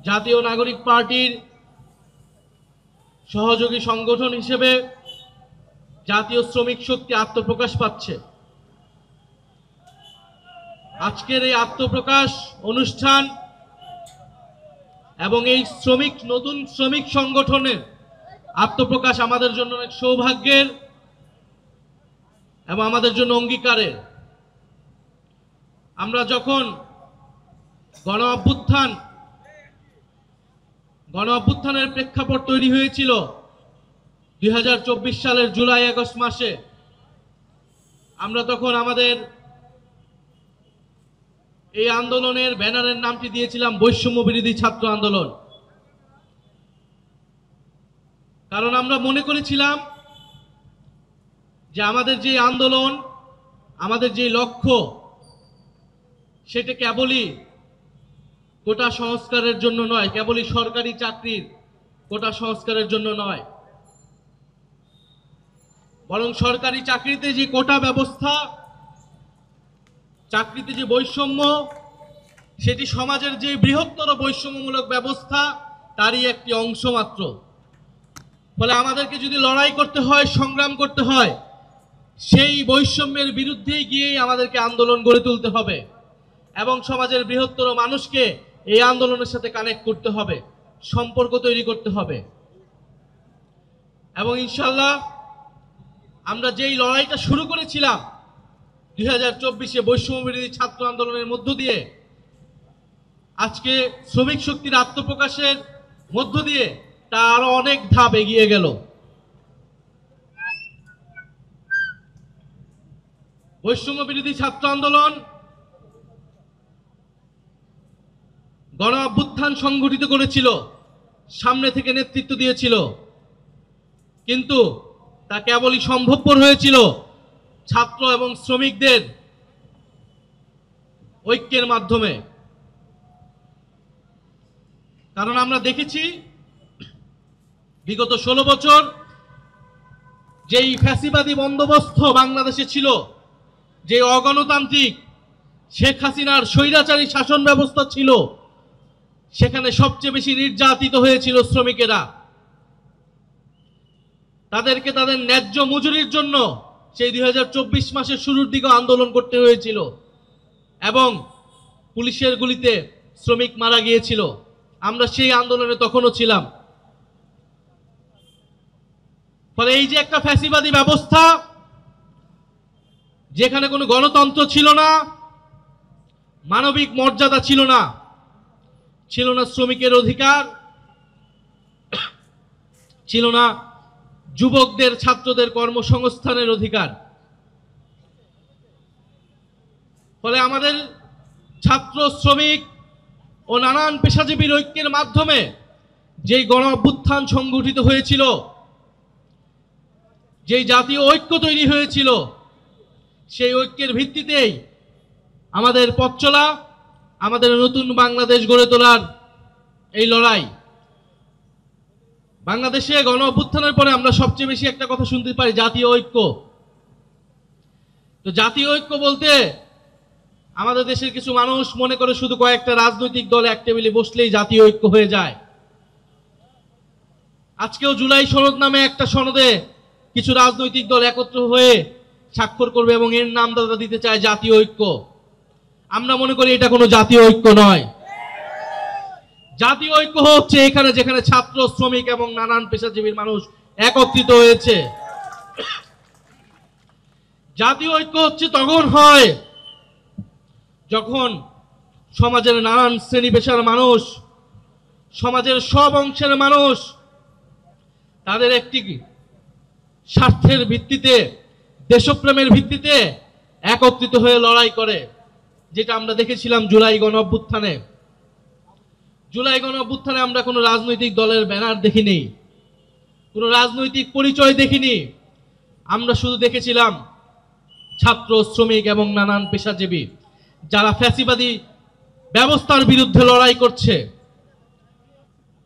জাতীয় নাগরিক পার্টির সহযোগী সংগঠন হিসেবে জাতীয় শ্রমিক শক্তি আত্মপ্রকাশ পাচ্ছে। আজকের এই আত্মপ্রকাশ অনুষ্ঠান এবং এই নতুন শ্রমিক সংগঠনের আত্মপ্রকাশ আমাদের জন্য অনেক সৌভাগ্যের এবং আমাদের জন্য অঙ্গীকারের। আমরা যখন গণ অভ্যুত্থানের প্রেক্ষাপট তৈরি হয়েছিল 2024 সালের জুলাই আগস্ট মাসে, আমরা তখন আমাদের এই আন্দোলনের ব্যানারের নামটি দিয়েছিলাম বৈষম্য বিরোধী ছাত্র আন্দোলন। কারণ আমরা মনে করেছিলাম যে আমাদের যে আন্দোলন, আমাদের যে লক্ষ্য, সেটা কেবলই কোটা সংস্কারের জন্য নয়, কেবলই সরকারি চাকরির কোটা সংস্কারের জন্য নয়, বরং সরকারি চাকরিতে যে কোটা ব্যবস্থা, চাকরিতে যে বৈষম্য, সেটি সমাজের যে বৃহত্তর বৈষম্যমূলক ব্যবস্থা তারই একটি অংশ মাত্র। ফলে আমাদেরকে যদি লড়াই করতে হয়, সংগ্রাম করতে হয়, সেই বৈষম্যের বিরুদ্ধেই গিয়েই আমাদেরকে আন্দোলন গড়ে তুলতে হবে এবং সমাজের বৃহত্তর মানুষকে এই আন্দোলনের সাথে কানেক্ট করতে হবে, সম্পর্ক তৈরি করতে হবে। এবং ইনশাআল্লাহ আমরা যেই লড়াইটা শুরু করেছিলাম 2024-এ বৈষম্য বিরোধী ছাত্র আন্দোলনের মধ্য দিয়ে, আজকে শ্রমিক শক্তির আত্মপ্রকাশের মধ্য দিয়ে তা আরো অনেক ধাপ এগিয়ে গেল। বৈষম্য বিরোধী ছাত্র আন্দোলন গণ অভ্যুত্থান সংগঠিত করেছিল, সামনে থেকে নেতৃত্ব দিয়েছিল, কিন্তু তা কেবলই সম্ভবপর হয়েছিল ছাত্র এবং শ্রমিকদের ঐক্যের মাধ্যমে। কারণ আমরা দেখেছি বিগত 16 বছর যেই ফ্যাসিবাদী বন্দোবস্ত বাংলাদেশে ছিল, যে অগণতান্ত্রিক শেখ হাসিনার স্বৈরাচারী শাসন ব্যবস্থা ছিল, সেখানে সবচেয়ে বেশি নির্যাতিত হয়েছিল শ্রমিকেরা। তাদেরকে তাদের ন্যায্য মজুরির জন্য সেই 2024 মাসের শুরুর দিকে আন্দোলন করতে হয়েছিল এবং পুলিশের গুলিতে শ্রমিক মারা গিয়েছিল। আমরা সেই আন্দোলনে তখনও ছিলাম। ফলে এই যে একটা ফ্যাসিবাদী ব্যবস্থা, যেখানে কোনো গণতন্ত্র ছিল না, মানবিক মর্যাদা ছিল না, ছিল না শ্রমিকের অধিকার, ছিল না যুবকদের, ছাত্রদের কর্মসংস্থানের অধিকার। ফলে আমাদের ছাত্র, শ্রমিক ও নানান পেশাজীবীর ঐক্যের মাধ্যমে যেই গণ অভ্যুত্থান সংগঠিত হয়েছিল, যেই জাতীয় ঐক্য তৈরি হয়েছিল, সেই ঐক্যের ভিত্তিতেই আমাদের পথ চলা, আমাদের নতুন বাংলাদেশ গড়ে তোলার এই লড়াই। বাংলাদেশে গণ অভ্যুত্থানের পরে আমরা সবচেয়ে বেশি একটা কথা শুনতে পাই, জাতীয় ঐক্য। তো জাতীয় ঐক্য বলতে আমাদের দেশের কিছু মানুষ মনে করে শুধু কয়েকটা রাজনৈতিক দল এক টেবিলে বসলেই জাতীয় ঐক্য হয়ে যায়। আজকেও জুলাই সনদ নামে একটা সনদে কিছু রাজনৈতিক দল একত্র হয়ে স্বাক্ষর করবে এবং এর নাম তারা দিতে চায় জাতীয় ঐক্য। আমরা মনে করি এটা কোনো জাতীয় ঐক্য নয়। জাতীয় ঐক্য হচ্ছে এখানে যেখানে ছাত্র, শ্রমিক এবং নানান পেশাজীবীর মানুষ একত্রিত হয়েছে। জাতীয় ঐক্য হচ্ছে তখন হয় যখন সমাজের নানান শ্রেণী পেশার মানুষ, সমাজের সব অংশের মানুষ তাদের একটি স্বার্থের ভিত্তিতে, দেশপ্রেমের ভিত্তিতে একত্রিত হয়ে লড়াই করে, যেটা আমরা দেখেছিলাম জুলাই গণ অভ্যুত্থানে। জুলাই গণ অভ্যুত্থানে আমরা কোনো রাজনৈতিক দলের ব্যানার দেখিনি, কোনো রাজনৈতিক পরিচয় দেখিনি। আমরা শুধু দেখেছিলাম ছাত্র, শ্রমিক এবং নানান পেশাজীবী যারা ফ্যাসিবাদী ব্যবস্থার বিরুদ্ধে লড়াই করছে।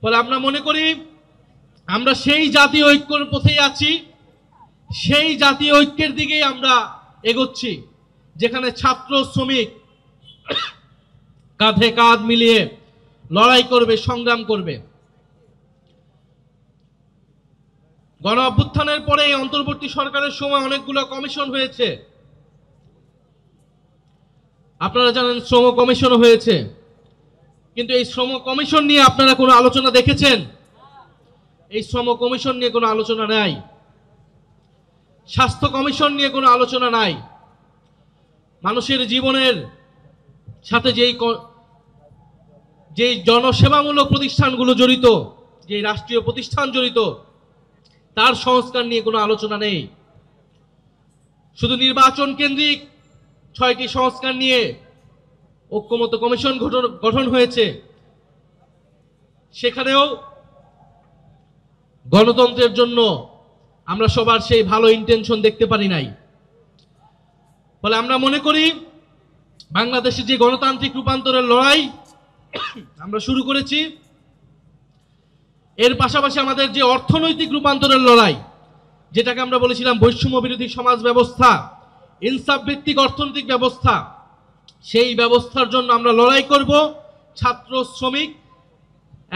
ফলে আমরা মনে করি আমরা সেই জাতীয় ঐক্যের পথেই আছি, সেই জাতীয় ঐক্যের দিকেই আমরা এগোচ্ছি, যেখানে ছাত্র, শ্রমিক কাঁধে কাঁধ মিলিয়ে লড়াই করবে, সংগ্রাম করবে। গণ অভ্যুত্থানের পরে এই অন্তর্বর্তী সরকারের সময় অনেকগুলো কমিশন হয়েছে। আপনারা জানেন শ্রম কমিশন হয়েছে, কিন্তু এই শ্রম কমিশন নিয়ে আপনারা কোনো আলোচনা দেখেছেন? এই শ্রম কমিশন নিয়ে কোনো আলোচনা নাই। স্বাস্থ্য কমিশন নিয়ে কোনো আলোচনা নাই। মানুষের জীবনের সাথে যেই জনসেবামূলক প্রতিষ্ঠানগুলো জড়িত, যে রাষ্ট্রীয় প্রতিষ্ঠান জড়িত, তার সংস্কার নিয়ে কোনো আলোচনা নেই। শুধু নির্বাচন কেন্দ্রিক 6টি সংস্কার নিয়ে ঐক্যমত্য কমিশন গঠন হয়েছে। সেখানেও গণতন্ত্রের জন্য আমরা সবার সেই ভালো ইন্টেনশন দেখতে পারি নাই। ফলে আমরা মনে করি বাংলাদেশে যে গণতান্ত্রিক রূপান্তরের লড়াই আমরা শুরু করেছি, এর পাশাপাশি আমাদের যে অর্থনৈতিক রূপান্তরের লড়াই, যেটাকে আমরা বলেছিলাম বৈষম্য বিরোধী সমাজ ব্যবস্থা, ইনসাফ ভিত্তিক অর্থনৈতিক ব্যবস্থা, সেই ব্যবস্থার জন্য আমরা লড়াই করব। ছাত্র, শ্রমিক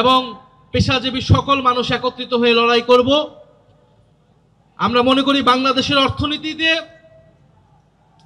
এবং পেশাজীবী সকল মানুষ একত্রিত হয়ে লড়াই করব। আমরা মনে করি বাংলাদেশের অর্থনীতিতে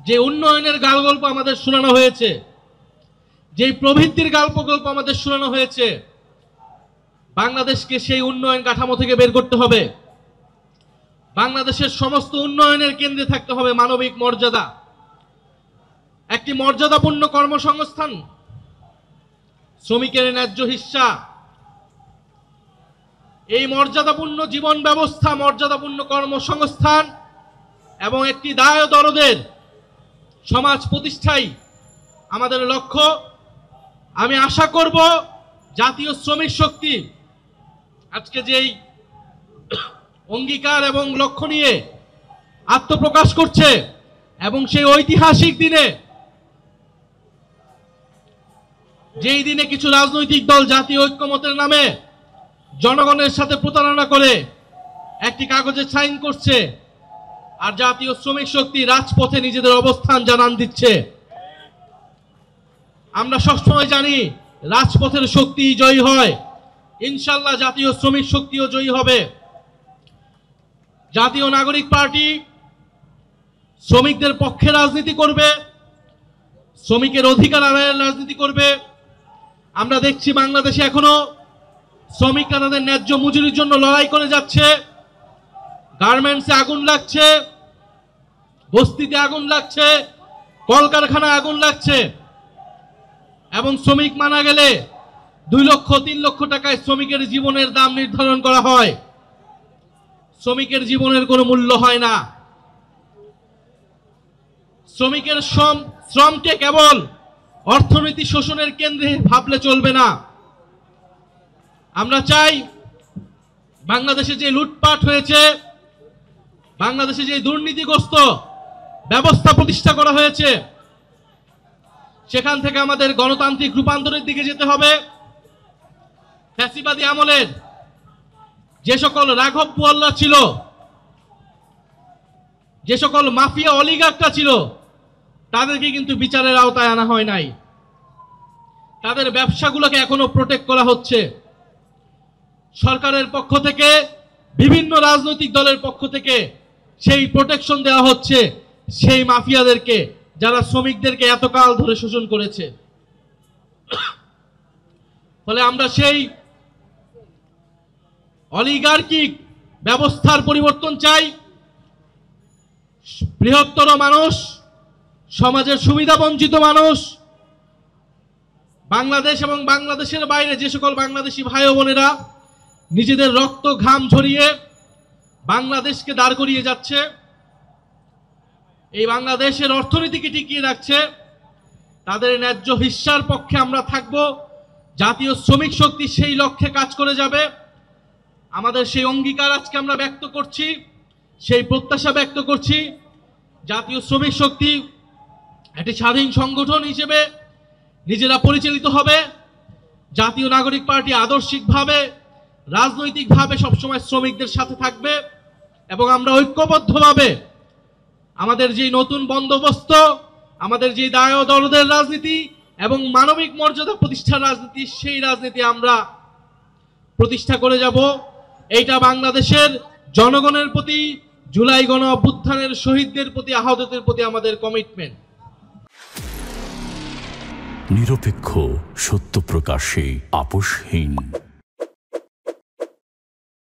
যে উন্নয়নের গালগল্প আমাদের শোনানো হয়েছে, যে প্রবৃদ্ধির গল্প আমাদের শোনানো হয়েছে, বাংলাদেশকে সেই উন্নয়ন কাঠামো থেকে বের করতে হবে। বাংলাদেশের সমস্ত উন্নয়নের কেন্দ্রে থাকতে হবে মানবিক মর্যাদা, একটি মর্যাদাপূর্ণ কর্মসংস্থান, শ্রমিকের ন্যায্য হিস্সা, এই মর্যাদাপূর্ণ জীবন ব্যবস্থা, মর্যাদাপূর্ণ কর্মসংস্থান এবং একটি দায় দরদের সমাজ প্রতিষ্ঠাই আমাদের লক্ষ্য। আমি আশা করব জাতীয় শ্রমিক শক্তি আজকে যেই অঙ্গীকার এবং লক্ষ্য নিয়ে আত্মপ্রকাশ করছে, এবং সেই ঐতিহাসিক দিনে, যেই দিনে কিছু রাজনৈতিক দল জাতীয় ঐক্যমতের নামে জনগণের সাথে প্রতারণা করে একটি কাগজে সাইন করছে, আর জাতীয় শ্রমিক শক্তি রাজপথে নিজেদের অবস্থান জানান দিচ্ছে। আমরা সবসময় জানি রাজপথের শক্তি জয়ী হয়, ইনশাল্লাহ জাতীয় শ্রমিক শক্তিও জয়ী হবে। জাতীয় নাগরিক পার্টি শ্রমিকদের পক্ষে রাজনীতি করবে, শ্রমিকের অধিকার আদায়ের রাজনীতি করবে। আমরা দেখছি বাংলাদেশে এখনো শ্রমিকরা তাদের ন্যায্য মজুরির জন্য লড়াই করে যাচ্ছে। গার্মেন্টসে আগুন লাগছে, বস্তিতে আগুন লাগছে, কলকারখানায় আগুন লাগছে, এবং শ্রমিক মারা গেলে 2 লক্ষ 3 লক্ষ টাকায় শ্রমিকের জীবনের দাম নির্ধারণ করা হয়। শ্রমিকের জীবনের কোনো মূল্য হয় না। শ্রমিকের শ্রমকে কেবল অর্থনীতি শোষণের কেন্দ্রে ভাবলে চলবে না। আমরা চাই বাংলাদেশে যে লুটপাট হয়েছে, বাংলাদেশে যে দুর্নীতিগ্রস্ত ব্যবস্থা প্রতিষ্ঠা করা হয়েছে, সেখান থেকে আমাদের গণতান্ত্রিক রূপান্তরের দিকে যেতে হবে। ফ্যাসিবাদী আমলের যে সকল রাঘব বোয়াল্লা ছিল, যে সকল মাফিয়া অলিগাররা ছিল, তাদেরকে কিন্তু বিচারের আওতায় আনা হয় নাই। তাদের ব্যবসাগুলোকে এখনো প্রোটেক্ট করা হচ্ছে। সরকারের পক্ষ থেকে, বিভিন্ন রাজনৈতিক দলের পক্ষ থেকে সেই প্রোটেকশন দেওয়া হচ্ছে সেই মাফিয়াদেরকে, যারা শ্রমিকদেরকে এতকাল ধরে শোষণ করেছে। ফলে আমরা সেই অলিগার্কিক ব্যবস্থার পরিবর্তন চাই। বৃহত্তর মানুষ, সমাজের সুবিধা বঞ্চিত মানুষ, বাংলাদেশ এবং বাংলাদেশের বাইরে যে সকল বাংলাদেশি ভাই ও বোনেরা নিজেদের রক্ত ঘাম ঝরিয়ে বাংলাদেশকে দাঁড় করিয়ে যাচ্ছে, এই বাংলাদেশের অর্থনীতিকে টিকিয়ে রাখছে, তাদের ন্যায্য হিস্সার পক্ষে আমরা থাকব। জাতীয় শ্রমিক শক্তি সেই লক্ষ্যে কাজ করে যাবে। আমাদের সেই অঙ্গীকার আজকে আমরা ব্যক্ত করছি, সেই প্রত্যাশা ব্যক্ত করছি। জাতীয় শ্রমিক শক্তি একটি স্বাধীন সংগঠন হিসেবে নিজেরা পরিচালিত হবে। জাতীয় নাগরিক পার্টি আদর্শিকভাবে, রাজনৈতিকভাবে সবসময় শ্রমিকদের সাথে থাকবে, এবং আমরা ঐক্যবদ্ধভাবে আমাদের যে নতুন বন্দোবস্ত, আমাদের যে দায় ও দরদের রাজনীতি, এবং মানবিক মর্যাদা প্রতিষ্ঠার রাজনীতি, সেই রাজনীতি আমরা প্রতিষ্ঠা করে যাব। এইটা বাংলাদেশের জনগণের প্রতি, জুলাই গণ অভ্যুত্থানের শহীদদের প্রতি, আহতদের প্রতি আমাদের কমিটমেন্ট। নিরপেক্ষ, সত্য প্রকাশে আপোষহীন।